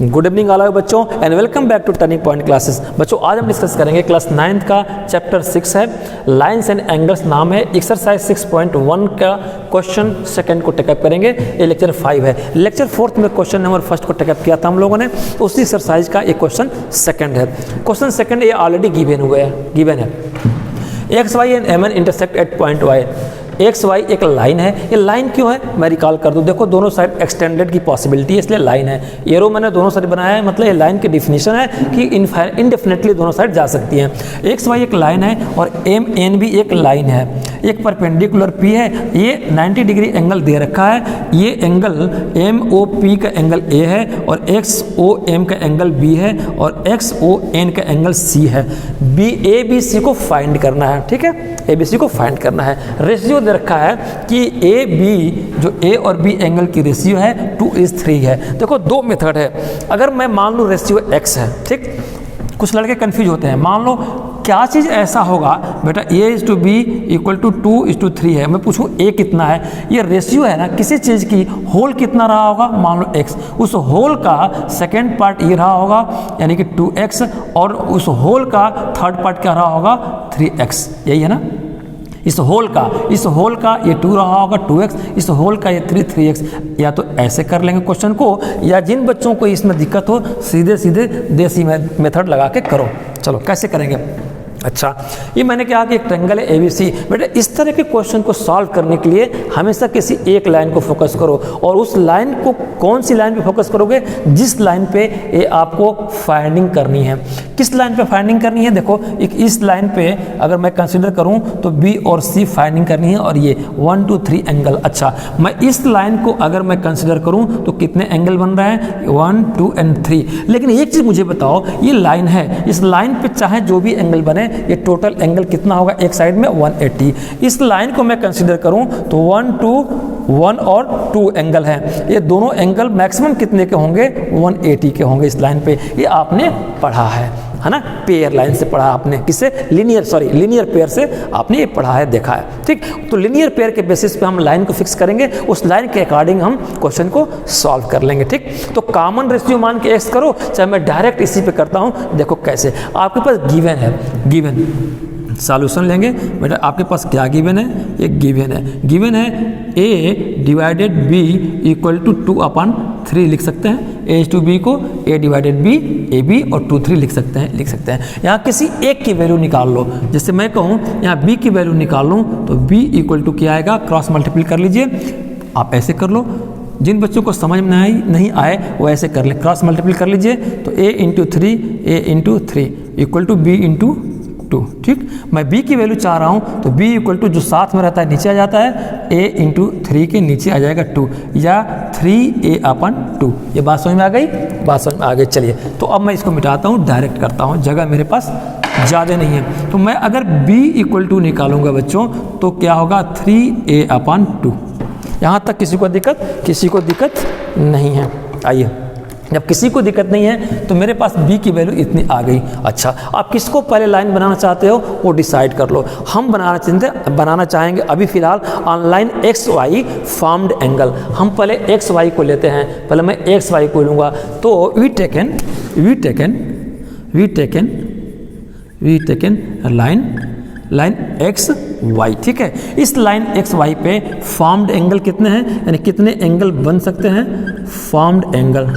Good evening all बच्चों and welcome back to turning point classes. बच्चों आज हम डिस्कस करेंगे क्लास 9th का चैप्टर 6 है, लाइन्स एंड एंगल्स नाम है। एक्सरसाइज 6.1 का क्वेश्चन सेकंड को टेकअप करेंगे। ये लेक्चर 5 है। लेक्चर 4 में क्वेश्चन नंबर फर्स्ट को टेकअप किया था हम लोगों ने, उसी एक्सरसाइज का एक क्वेश्चन सेकंड है। क्वेश्चन सेकंड ये ऑलरेडी गिवन है। X Y and M N intersect at point Y. X Y एक लाइन है। ये लाइन क्यों है मैं रिकॉल कर दूं। देखो दोनों साइड एक्सटेंडेड की पॉसिबिलिटी है, इसलिए लाइन है। एरो मैंने दोनों साइड बनाया है, मतलब ये लाइन की डिफिनीशन है कि इनडेफिनेटली दोनों साइड जा सकती हैं। एक्स वाई एक लाइन है और एम एन भी एक लाइन है। एक परपेंडिकुलर पी है, ये 90 डिग्री एंगल दे रखा है। ये एंगल एम ओ पी का एंगल ए है और एक्स ओ एम का एंगल बी है और एक्स ओ एन का एंगल सी है। बी ए बी सी को फाइंड करना है, ठीक है, ए बी सी को फाइंड करना है। रेशियो दे रखा है कि ए बी, जो ए और बी एंगल की रेशियो है 2:3 है। देखो दो मेथड है। अगर मैं मान लूँ रेशियो x है, ठीक, कुछ लड़के कंफ्यूज होते हैं। मान लो क्या चीज़ ऐसा होगा बेटा a/b = 2:3 है, मैं पूछूं a कितना है। ये रेशियो है ना किसी चीज़ की, होल कितना रहा होगा, मान लो x, उस होल का सेकेंड पार्ट ये रहा होगा यानी कि 2x, और उस होल का थर्ड पार्ट क्या रहा होगा 3x। यही है ना। इस होल का ये 2 रहा होगा 2x, इस होल का ये 3x। या तो ऐसे कर लेंगे क्वेश्चन को, या जिन बच्चों को इसमें दिक्कत हो सीधे सीधे देसी मेथड लगा के करो। चलो कैसे करेंगे। अच्छा, ये मैंने कहा कि एक ट्रायंगल है ABC। बेटा इस तरह के क्वेश्चन को सॉल्व करने के लिए हमेशा किसी एक लाइन को फोकस करो, और उस लाइन को कौन सी लाइन पे फोकस करोगे, जिस लाइन पे ये आपको फाइंडिंग करनी है। किस लाइन पे फाइंडिंग करनी है, देखो एक इस लाइन पे अगर मैं कंसीडर करूं तो B और C फाइंडिंग करनी है, और ये 1 2 3 एंगल। अच्छा, मैं इस लाइन को अगर मैं कंसीडर करूं तो कितने एंगल बन रहे हैं 1 2 एंड 3। लेकिन एक चीज़ मुझे बताओ, ये लाइन है, इस लाइन पे चाहे जो भी एंगल बने, ये टोटल एंगल कितना होगा एक साइड में 180। इस लाइन को मैं कंसीडर करूं तो 1 2 1 और 2 एंगल हैं। ये दोनों एंगल मैक्सिमम कितने के होंगे 180 के होंगे इस लाइन पे। ये आपने पढ़ा है ना, पेयर लाइन से पढ़ा आपने, किससे, लीनियर पेयर से आपने ये पढ़ा है, देखा है, ठीक। तो लीनियर पेयर के बेसिस पे हम लाइन को फिक्स करेंगे, उस लाइन के अकॉर्डिंग हम क्वेश्चन को सॉल्व कर लेंगे, ठीक। तो कॉमन रेशियो मान के एक्स करो, चाहे मैं डायरेक्ट इसी पे करता हूँ। देखो कैसे, आपके पास गिवन है, गिवन सॉल्यूशन लेंगे बेटा। आपके पास क्या गिवन है, एक गिवन है a/b = 2/3 लिख सकते हैं। a/b को a/b ab और 2 3 लिख सकते हैं। यहाँ किसी एक की वैल्यू निकाल लो। जैसे मैं कहूँ यहाँ b की वैल्यू निकाल लूँ तो b = क्या आएगा, क्रॉस मल्टीप्लाई कर लीजिए। आप ऐसे कर लो, जिन बच्चों को समझ में नहीं आए वो ऐसे कर ले, क्रॉस मल्टीप्लाई कर लीजिए। तो a × 3 = b × 2, ठीक। मैं b की वैल्यू चाह रहा हूँ तो b = जो साथ में रहता है नीचे आ जाता है, a × 3 के नीचे आ जाएगा 2, या 3a/2। ये बात समझ में आ गई, चलिए तो अब मैं इसको मिटाता हूँ, डायरेक्ट करता हूँ, जगह मेरे पास ज़्यादा नहीं है। तो मैं अगर b = निकालूंगा बच्चों तो क्या होगा 3a/2। यहाँ तक किसी को दिक्कत नहीं है। आइए, जब किसी को दिक्कत नहीं है तो मेरे पास b की वैल्यू इतनी आ गई। अच्छा, आप किसको पहले लाइन बनाना चाहते हो वो डिसाइड कर लो। हम बनाना चाहेंगे अभी फ़िलहाल on line X Y formed angle. हम पहले एक्स वाई को लेते हैं, पहले मैं एक्स वाई को लूँगा। तो we taken line X Y, ठीक है। इस लाइन एक्स वाई पे फॉर्म्ड एंगल कितने हैं, यानी कितने एंगल बन सकते हैं, फॉर्म्ड एंगल।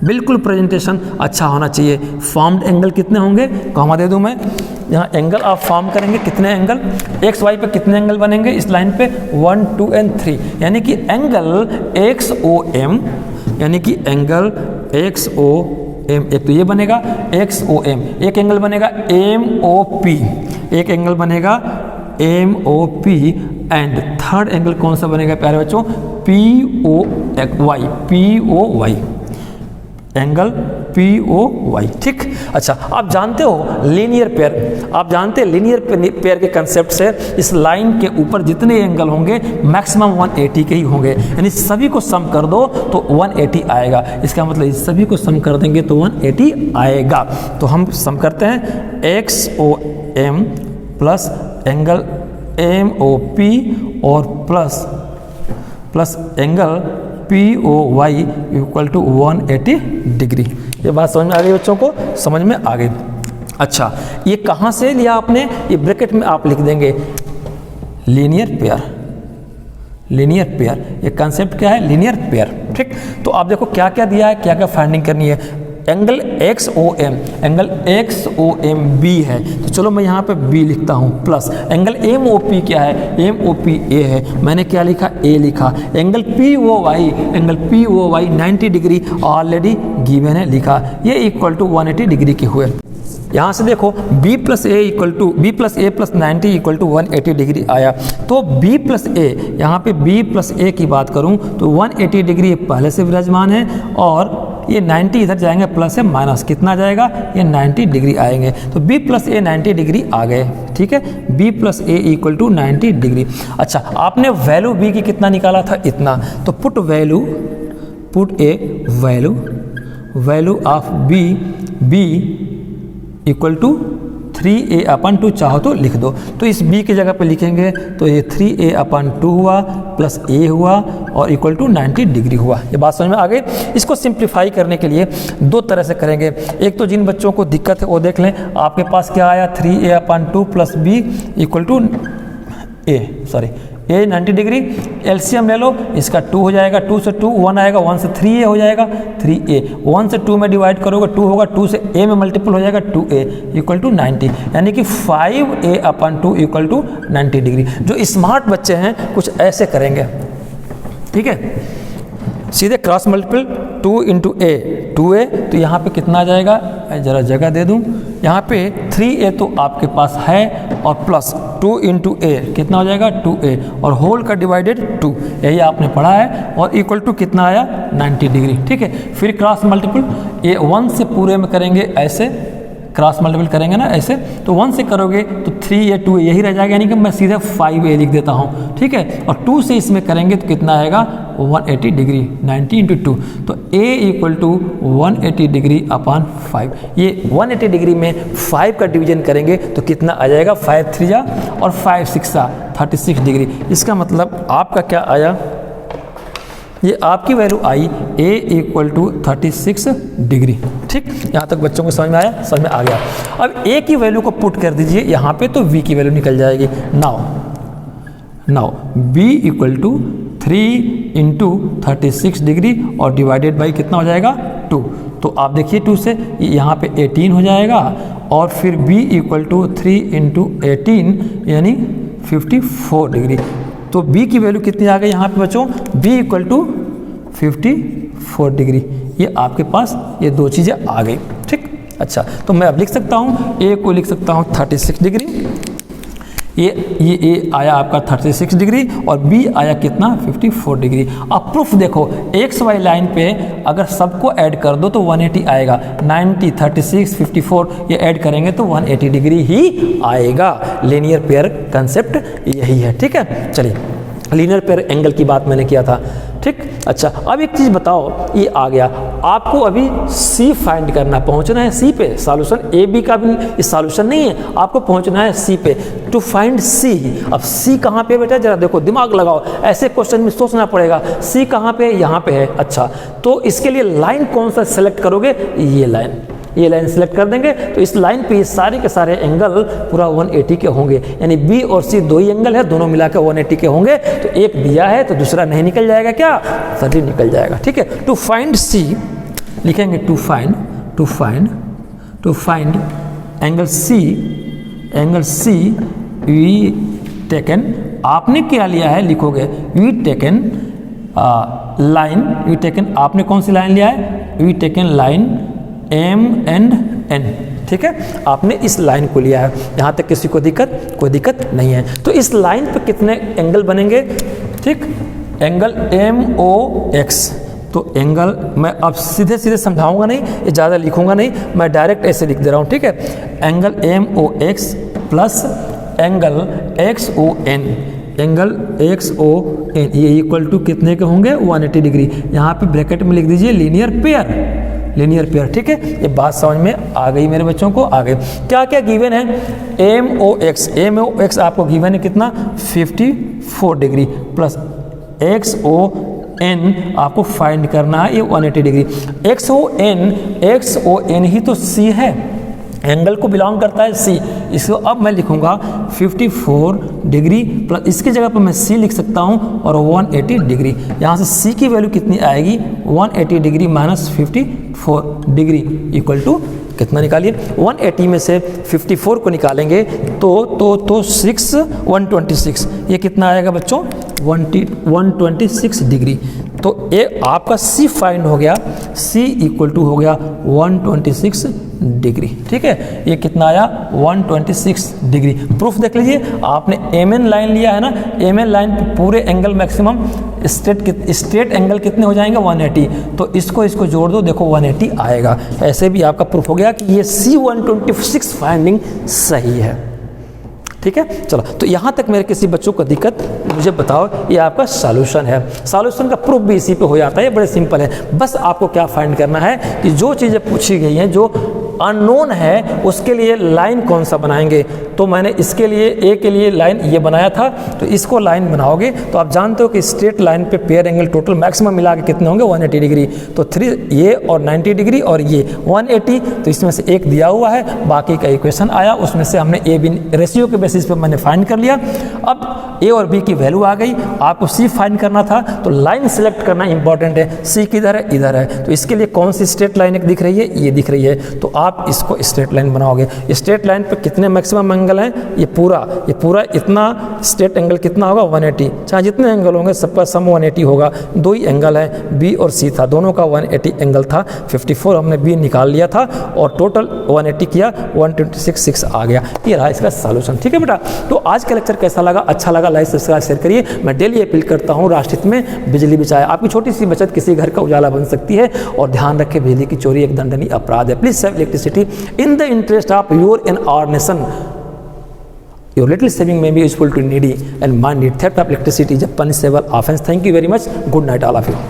बिल्कुल प्रेजेंटेशन अच्छा होना चाहिए। फॉर्म्ड एंगल कितने होंगे, कॉमा दे दूं मैं, यहाँ एंगल आप फॉर्म करेंगे, कितने एंगल एक्स वाई पे कितने एंगल बनेंगे इस लाइन पे 1 2 एंड 3, यानी कि एंगल एक्स ओ एम, एक तो ये बनेगा एक्स ओ एम, एक एंगल बनेगा M O P, and third angle कौन सा बनेगा प्यारे बच्चों, P O Y, angle POY, ठीक। अच्छा, आप जानते हो लीनियर पेयर के कंसेप्ट से इस लाइन के ऊपर जितने एंगल होंगे मैक्सिमम 180 के ही होंगे, यानी सभी को सम कर दो तो 180 आएगा। इसका मतलब इस सभी को सम कर देंगे तो 180 आएगा। तो हम सम करते हैं XOM प्लस एंगल MOP और plus angle POY equal to 180 degree. ये बात समझ में आ गई बच्चों को? समझ में आ गई। अच्छा, ये कहाँ से लिया आपने? ये ब्रैकेट में आप लिख देंगे लीनियर पेयर। लीनियर पेयर, ये कंसेप्ट क्या है? Linear pair. ठीक, तो आप देखो क्या क्या दिया है, क्या क्या फाइंडिंग करनी है। एंगल XOM, एंगल XOMB है, तो चलो मैं यहाँ पे B लिखता हूँ, प्लस एंगल MOP क्या है? MOPA है, मैंने क्या लिखा? A लिखा। Angle POY, angle POY 90 degree already given है, लिखा। ये इक्वल टू 180 डिग्री के हुए। यहाँ से देखो B plus A plus 90 equal to 180 degree आया। तो B प्लस A, यहाँ पे B प्लस A की बात करूँ तो 180 डिग्री पहले से विराजमान है, और ये 90 इधर जाएंगे प्लस है माइनस, कितना जाएगा? ये 90 डिग्री आएंगे। तो B प्लस A 90 डिग्री आ गए। ठीक है, B plus A equal to 90 degree. अच्छा, आपने वैल्यू B की कितना निकाला था? इतना। तो put a value of B equal to 3a/2, चाहो तो लिख दो। तो इस b की जगह पे लिखेंगे तो ये 3a/2 हुआ प्लस a हुआ और इक्वल टू 90 डिग्री हुआ। ये बात समझ में आ गई? इसको सिंप्लीफाई करने के लिए दो तरह से करेंगे। एक तो जिन बच्चों को दिक्कत है वो देख लें। आपके पास क्या आया? 3a/2 plus b equal to a 90 degree. LCM ले लो, इसका 2 हो जाएगा, 2 से 2 1 आएगा, 1 से 3a हो जाएगा, 3a। 1 से 2 में डिवाइड करोगे 2 होगा, 2 से a में मल्टीपल हो जाएगा 2a इक्वल टू 90, यानी कि 5a/2 इक्वल टू 90 डिग्री। जो स्मार्ट बच्चे हैं कुछ ऐसे करेंगे। ठीक है, सीधे cross multiple 2 into a 2a, तो यहाँ पे कितना आ जाएगा? ज़रा जगह दे दूँ। यहाँ पे 3a तो आपके पास है और प्लस 2 इंटू a कितना हो जाएगा? 2a, और होल का डिवाइडेड 2, यही आपने पढ़ा है, और इक्वल टू कितना आया? 90 डिग्री। ठीक है, फिर क्रॉस मल्टीपल ये 1 से पूरे में करेंगे, ऐसे क्रॉस मल्टीपल करेंगे ना ऐसे, तो 1 से करोगे तो 3a 2a यही रह जाएगा, यानी कि मैं सीधे 5a लिख देता हूँ। ठीक है, और 2 से इसमें करेंगे तो कितना आएगा? 180 डिग्री, 90 इंटू 2, तो a equal to 180 degree upon 5। ये 180 डिग्री में 5 का डिवीजन करेंगे तो कितना आ जाएगा? 5 3 जा और 5 6 36 डिग्री। इसका मतलब आपका क्या आया? ये आपकी वैल्यू आई a इक्वल टू 36 डिग्री। ठीक, यहाँ तक बच्चों को समझ में आया? समझ में आ गया। अब a की वैल्यू को पुट कर दीजिए यहाँ पे, तो v की वैल्यू निकल जाएगी। Now b equal to 3 into 36 degree और डिवाइडेड बाई कितना हो जाएगा? 2। तो आप देखिए 2 से यहाँ पे 18 हो जाएगा, और फिर b इक्वल टू 3 इंटू 18 यानी 54 डिग्री। तो b की वैल्यू कितनी आ गई यहाँ पे बच्चों? b equal to 54 degree. ये आपके पास ये दो चीज़ें आ गई। ठीक, अच्छा, तो मैं अब लिख सकता हूँ a को लिख सकता हूँ 36 डिग्री, ये a आया आपका 36 डिग्री और b आया कितना? 54 डिग्री। अब प्रूफ देखो, एक्स वाई लाइन पे अगर सबको ऐड कर दो तो 180 आएगा। 90 36 54 ये ऐड करेंगे तो 180 डिग्री ही आएगा। लीनियर पेयर कंसेप्ट यही है। ठीक है, चलिए, लीनियर पेयर एंगल की बात मैंने किया था। ठीक, अच्छा, अब एक चीज़ बताओ, ये आ गया, आपको अभी C फाइंड करना, पहुंचना है C पे। सॉल्यूशन ए बी का भी सॉल्यूशन नहीं है, आपको पहुंचना है C पे, टू फाइंड C। अब C कहाँ पे बेटा? जरा देखो, दिमाग लगाओ, ऐसे क्वेश्चन में सोचना पड़ेगा। C कहाँ पे? यहाँ पे है। अच्छा, तो इसके लिए लाइन कौन सा सेलेक्ट करोगे? ये लाइन सेलेक्ट कर देंगे, तो इस लाइन पे ये सारे के सारे एंगल पूरा 180 के होंगे, यानी B और C दो ही एंगल है, दोनों मिलाकर 180 के होंगे। तो एक दिया है तो दूसरा नहीं निकल जाएगा क्या? सभी निकल जाएगा। ठीक है, टू फाइंड C लिखेंगे, to find angle C we taken, आपने क्या लिया है लिखोगे, वी टेकन लाइन, आपने कौन सी लाइन लिया है? We taken line M and N। ठीक है, आपने इस लाइन को लिया है, यहाँ तक किसी को कोई दिक्कत नहीं है। तो इस लाइन पे कितने एंगल बनेंगे? ठीक, एंगल MOX। तो एंगल मैं अब सीधे समझाऊंगा नहीं, ये ज़्यादा लिखूंगा नहीं, मैं डायरेक्ट ऐसे लिख दे रहा हूँ। ठीक है, angle MOX plus angle XON, angle XON ये इक्वल टू कितने के होंगे? 180 डिग्री। यहाँ पे ब्रैकेट में लिख दीजिए लीनियर पेयर। ठीक है, ये बात समझ में आ गई मेरे बच्चों को? आ गई। क्या क्या गिवन है? MOX आपको गिवन है कितना? 54 डिग्री प्लस एन आपको फाइंड करना है, ये 180 डिग्री। एक्स ओ एन ही तो सी है, एंगल को बिलोंग करता है सी। इसको अब मैं लिखूंगा 54 डिग्री प्लस, इसकी जगह पर मैं सी लिख सकता हूं और 180 डिग्री। यहाँ से सी की वैल्यू कितनी आएगी, 180 degree minus 54 degree equal to कितना निकालिए, 180 में से 54 को निकालेंगे तो 126, ये कितना आएगा बच्चों, 126 डिग्री। तो ये आपका C फाइंड हो गया, C इक्वल टू हो गया 126 डिग्री। ठीक है, ये कितना आया, 126 डिग्री। प्रूफ देख लीजिए, आपने MN लाइन लिया है ना, MN लाइन पे पूरे एंगल मैक्सिमम स्ट्रेट एंगल कितने हो जाएंगे, 180। तो इसको जोड़ दो, देखो 180 आएगा। ऐसे भी आपका प्रूफ हो गया कि ये C 126 फाइंडिंग सही है। ठीक है, चलो तो यहाँ तक मेरे किसी बच्चों को दिक्कत मुझे बताओ, ये आपका सॉल्यूशन है। सॉल्यूशन का प्रूफ भी इसी पे हो जाता है, ये बड़े सिंपल है। बस आपको क्या फाइंड करना है कि जो चीज़ें पूछी गई हैं, जो अननोन है, उसके लिए लाइन कौन सा बनाएंगे। तो मैंने इसके लिए ए के लिए लाइन ये बनाया था, तो इसको लाइन बनाओगे तो आप जानते हो कि स्ट्रेट लाइन पे पेयर एंगल टोटल मैक्सिमम मिला के कितने होंगे, 180 डिग्री। तो 3 ये और 90 डिग्री और ये 180, तो इसमें से एक दिया हुआ है, बाकी का इक्वेशन आया, उसमें से हमने ए बी रेशियो के बेसिस पे मैंने फाइंड कर लिया। अब ए और बी की वैल्यू आ गई, आपको सी फाइंड करना था, तो लाइन सिलेक्ट करना इंपॉर्टेंट है। सी किधर है, इधर है, तो इसके लिए कौन सी स्ट्रेट लाइन एक दिख रही है, ये दिख रही है। तो आप इसको स्ट्रेट लाइन बनाओगे। स्ट्रेट लाइन पे कितने मैक्सिमम एंगल हैं, ये पूरा इतना स्ट्रेट एंगल कितना होगा, 180। चाहे जितने एंगल होंगे सबका सम 180 होगा। 2 ही एंगल है, बी और सी था, दोनों का 180 एंगल था। 54 हमने बी निकाल लिया था और टोटल 180 किया, 126 आ गया। ये रहा इसका सॉल्यूशन। ठीक है बेटा, तो आज का लेक्चर कैसा लगा, अच्छा लगा लाइक सब्सक्राइब शेयर करिए। मैं डेली अपील करता हूँ, राष्ट्रहित में बिजली बचाए। आपकी छोटी सी बचत किसी घर का उजाला बन सकती है। और ध्यान रखें, बिजली की चोरी एक दंडनीय अपराध है। Please save electricity in the interest of your and our nation. Your little saving may be useful to needy and might need. Theft of electricity is a punishable offense. Thank you very much. Good night all of you.